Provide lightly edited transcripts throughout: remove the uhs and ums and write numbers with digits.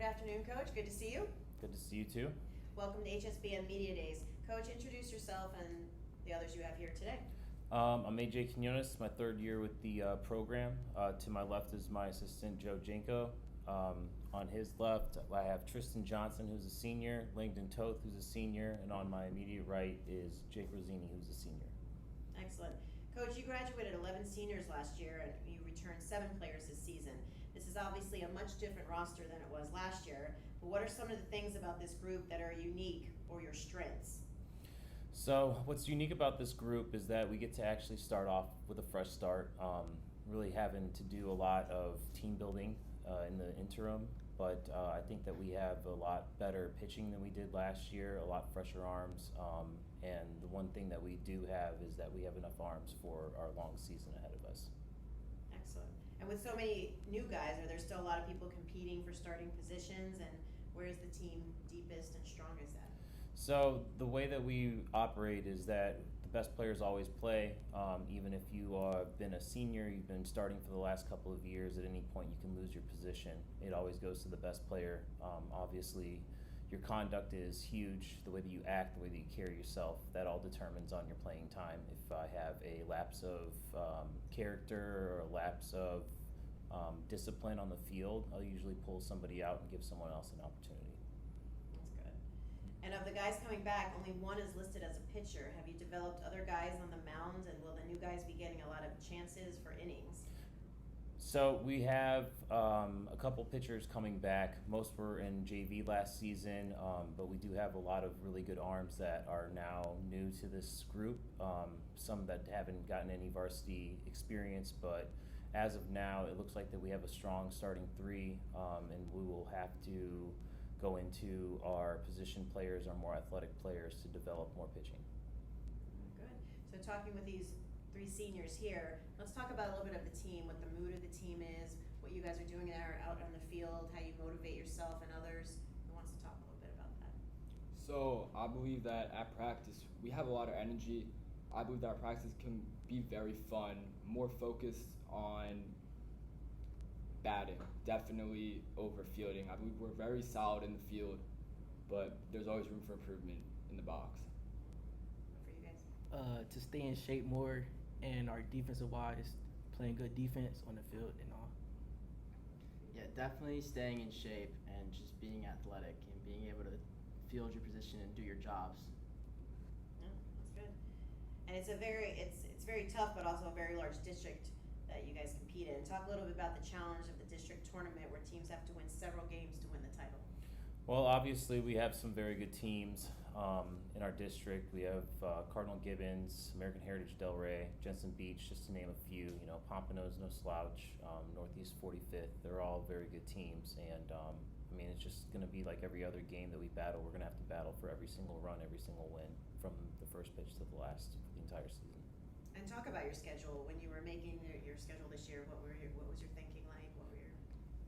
afternoon, Coach. Good to see you. Good to see you too. Welcome to HSBN Media Days. Coach, introduce yourself and the others you have here today. I'm AJ Quinones, my third year with the program. To my left is my assistant, Joe Janko. On his left, I have Tristan Johnson, who's a senior, Langdon Toth, who's a senior, and on my immediate right is Jake Rosini, who's a senior. Excellent. Coach, you graduated 11 seniors last year and you returned 7 players this season. This is obviously a much different roster than it was last year, but what are some of the things about this group that are unique or your strengths? So what's unique about this group is that we get to actually start off with a fresh start, really having to do a lot of team building in the interim, but I think that we have a lot better pitching than we did last year, a lot fresher arms, and the one thing that we do have is that we have enough arms for our long season ahead of us. Excellent. And with so many new guys, are there still a lot of people competing for starting positions, and where is the team deepest and strongest at? So the way that we operate is that the best players always play. Even if you have been a senior, you've been starting for the last couple of years, at any point you can lose your position. It always goes to the best player. Obviously, your conduct is huge. The way that you act, the way that you carry yourself, that all determines on your playing time. If I have a lapse of character or a lapse of discipline on the field, I'll usually pull somebody out and give someone else an opportunity. That's good. And of the guys coming back, only one is listed as a pitcher. Have you developed other guys on the mound, and will the new guys be getting a lot of chances for innings? So we have a couple pitchers coming back. Most were in JV last season, but we do have a lot of really good arms that are now new to this group. Some that haven't gotten any varsity experience, but as of now, it looks like that we have a strong starting 3, and we will have to go into our position players, our more athletic players, to develop more pitching. Good. So talking with these 3 seniors here, let's talk about a little bit of the team, what the mood of the team is, what you guys are doing there out on the field, how you motivate yourself and others. Who wants to talk a little bit about that? So I believe that at practice we have a lot of energy. I believe that our practice can be very fun, more focused on batting, definitely over fielding. I believe we're very solid in the field, but there's always room for improvement in the box. For you guys? To stay in shape more, and our defensive wise, playing good defense on the field and all. Yeah, definitely staying in shape and just being athletic and being able to field your position and do your jobs. Yeah, that's good. And it's very tough, but also a very large district that you guys compete in. Talk a little bit about the challenge of the district tournament where teams have to win several games to win the title. Well, obviously, we have some very good teams in our district. We have Cardinal Gibbons, American Heritage Delray, Jensen Beach, just to name a few. You know, Pompano's no slouch, Northeast 45th. They're all very good teams, and I mean, it's just going to be like every other game that we battle. We're going to have to battle for every single run, every single win, from the first pitch to the last, for the entire season. And talk about your schedule. When you were making your schedule this year, what was your thinking like? What were you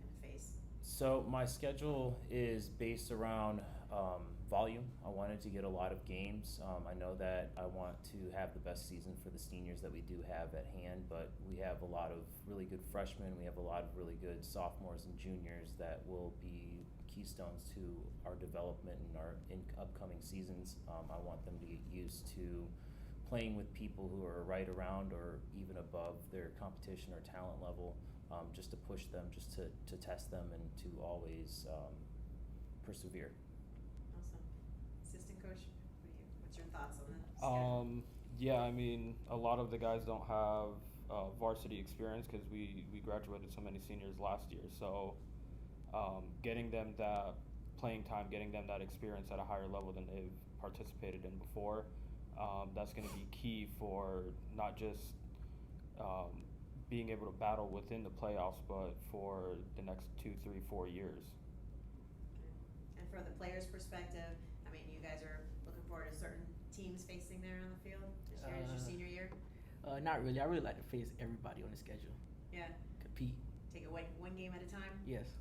going to face? So my schedule is based around volume. I wanted to get a lot of games. I know that I want to have the best season for the seniors that we do have at hand, but we have a lot of really good freshmen. We have a lot of really good sophomores and juniors that will be keystones to our development in upcoming seasons. I want them to get used to playing with people who are right around or even above their competition or talent level, just to push them, just to test them, and to always persevere. Awesome. Assistant coach, what's your thoughts on the schedule? Yeah, I mean, a lot of the guys don't have varsity experience because we graduated so many seniors last year. So getting them that playing time, getting them that experience at a higher level than they've participated in before, that's going to be key for not just being able to battle within the playoffs, but for the next 2, 3, 4 years. And from the players' perspective, I mean, you guys are looking forward to certain teams facing there on the field this year as your senior year? Not really. I really like to face everybody on the schedule. Yeah. Compete. Take it one game at a time? Yes.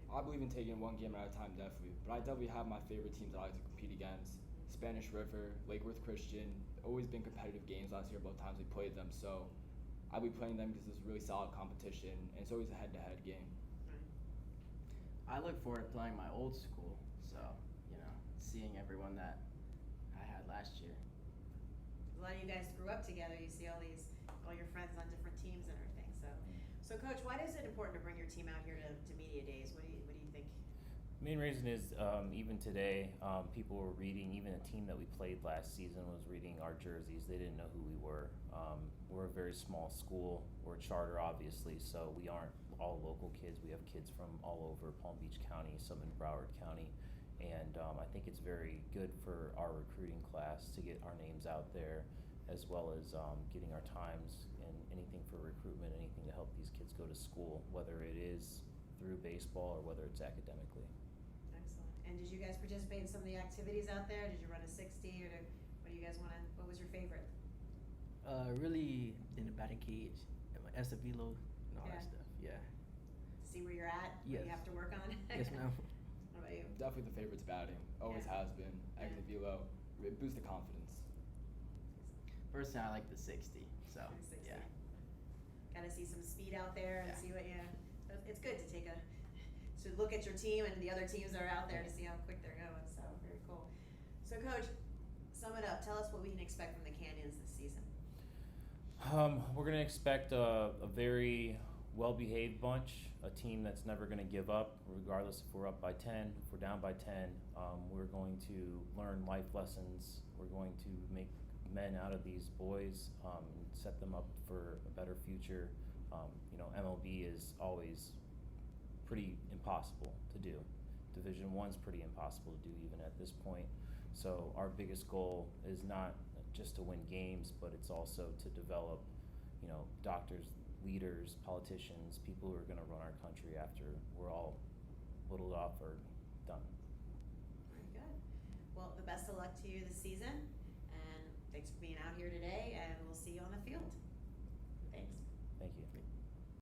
I believe in taking one game at a time, definitely. But I definitely have my favorite teams I like to compete against. Spanish River, Lake Worth Christian, always been competitive games last year, both times we played them. So I'll be playing them because it's really solid competition, and it's always a head-to-head game. Right. I I look forward to playing my old school. So, seeing everyone that I had last year. A lot of you guys grew up together. You see all your friends on different teams and everything. So Coach, why is it important to bring your team out here to media days? What do you think? Main reason is even today, people were reading. Even a team that we played last season was reading our jerseys. They didn't know who we were. We're a very small school. We're a charter, obviously, so we aren't all local kids. We have kids from all over Palm Beach County, some in Broward County, and I think it's very good for our recruiting class to get our names out there, as well as getting our times and anything for recruitment, anything to help these kids go to school, whether it is through baseball or whether it's academically. Excellent. And did you guys participate in some of the activities out there? Did you run a 60 or what do you guys what was your favorite? Really in the batting cage, and my Esa Velo and all Yeah. that stuff. Yeah. See where you're at? What Yes. you have to work on? Yes, ma'am. What about you? Definitely the favorite's batting. Always Yeah. has been. Exit velo. It boosts the confidence. Personally, I like the 60. So, 60. yeah. Gotta see some speed out there and Yeah. see what it's good to to look at your team and the other teams that are out there to see how quick they're going. So very cool. So Coach, sum it up. Tell us what we can expect from the Canyons this season. We're going to expect a very well-behaved bunch, a team that's never going to give up, regardless if we're up by 10, if we're down by 10. We're going to learn life lessons. We're going to make men out of these boys, set them up for a better future. MLB is always pretty impossible to do. Division I's pretty impossible to do even at this point. So our biggest goal is not just to win games, but it's also to develop, doctors, leaders, politicians, people who are going to run our country after we're all whittled off or done. Very good. Well, the best of luck to you this season, and thanks for being out here today.